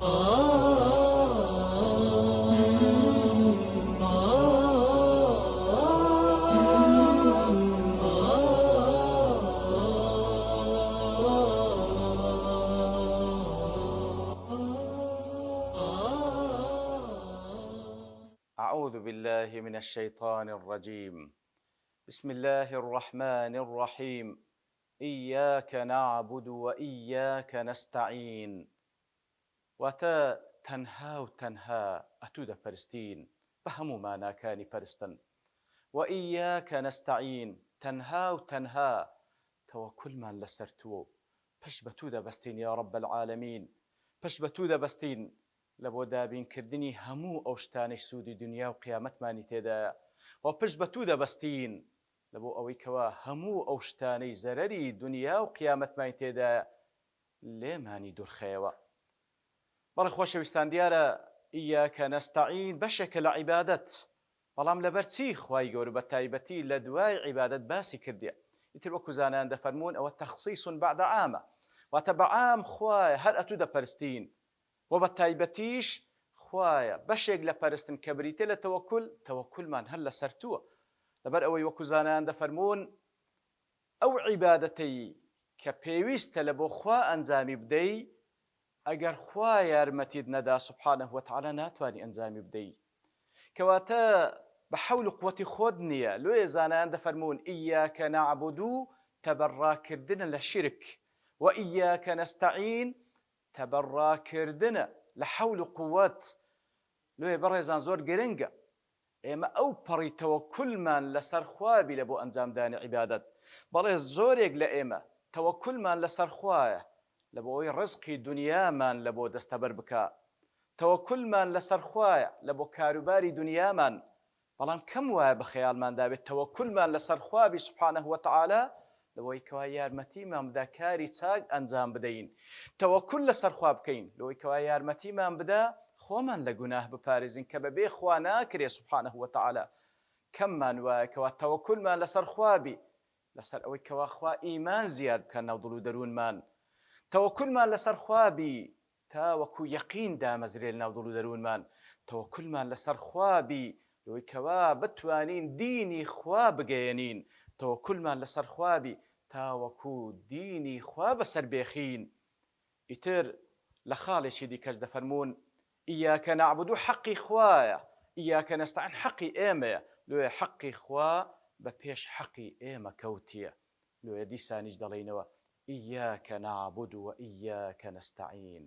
أعوذ بالله من الشيطان الرجيم. بسم الله الرحمن الرحيم. إياك نعبد وإياك نستعين. واتە تەنها و تەنها ئەتوو دەپەرستین بە هەموو ماناکانی پەرستن. وإياك نستعين، تەنها و تەنها تەوەکولمان لەسەر تۆ، پشت بە تو دەبەستین یا رب العالمین، پشت بە تو دەبەستین لە بۆ دابینکردنی هەموو ئەو شتانەی سوودی دنیا و قیامەتمانی تێدایە، و پشت بە تو دەبەستین لە بۆ ئەوەی کەوا هەموو ئەو شتانەی زەرەری دنیا و قیامەتمانی تێدایە لێمانی دوورخەیەوە. بەڵێ خۆشەویستان، دیارە ئیاکە نەستەعین بەشێکە لە عیبادەت، بەڵام لەبەر چی خوای گەورە بە تایبەتی لە دوای عیبادەت باسی کردیە؟ ئیتر وەکو زانایان دەفەرمون ئەوە تەخسیص بعد عامە، واتە بە عام خوایە هەر ئەتوو دەپەرستین، و بە تایبەتیش خوایە بەشێک لە پەرستن کە بریتێ لە تەوەکل، تەوەکلمان هەر لەسەر تووە. لەبەر ئەوەی وەکو زانایان دەفەرمون ئەو عیبادەتەی کە پێویستە لە بۆ خوا ئەنجامی بدەی، ئەگەر خوا یارمەتیت نەدا سوبحانه وتعالە ناتوانی ئەنجامی بدەی، کەواتە بە حەول و قووەتی خۆت نییە. لێ زانایان دەفەرمون ئیاکە نەعبود تەبەڕاکردنە لە شرک، و ئیاکە نەستەعین تەبەڕاکردنە لە حەول و قووەت. لێ بەڕێزان زۆر گرنگە ئێمە ئەو پەڕی تەوەکولمان لەسەر خوابی لە بۆ ئەنجامدانی عیبادەت. بەڵێ زۆرێک لە ئێمە تەوەکولمان لەسەر خوایە لە بۆ ئەوەی ڕزقی دنیامان لە بۆ دەستەبەر بکە، تەوەکولمان لەسەر خوایە لە بۆ کاروباری دنیامان، بەڵام کەم وایە بە خەیاڵمان دابێت تەوەکولمان لەسەر خوابی سوبحانه وتعالە لەوەی کەوا یارمەتیمان بدا کاری چاک ئەنجام بدەین، تەوەکل لەسەر خوا بکەین لەوەی کەوا یارمەتیمان بدا خۆمان لە گوناه بپارێزین کە بەبێ خوا ناکرێ سوبحانه وتعالە. کەممان وایە کەوا تەوەکولمان لەسەر خوابی، لەسەر ئەوەی کەوا خوا ئیمان زیاد بکە ناو دڵ و دەروونمان، تەوەکولمان لەسەر خوابی تا وەکو یەقین دامەزرێ ناو دڵ و دەروونمان، تەوەکولمان لەسەر خوابی لەوەی کەوا بتوانین دینی خوا بگەیەنین، تەوەکولمان لەسەر خوابی تا وەکو دینی خوا بەسەر بێخین. ئیتر لە خاڵێکی دیکەش دەفەرمون ئیاکە نەعبود حەقی خوایە، ئیاکە نەستەعین حەقی ئێمەیە، لێ حەقی خوا بە پێش حەقی ئێمە کەوتیە. لێ دیسانیش دەڵێنەوە ئیاکە نەعبود و ئیاکە نەستەعین.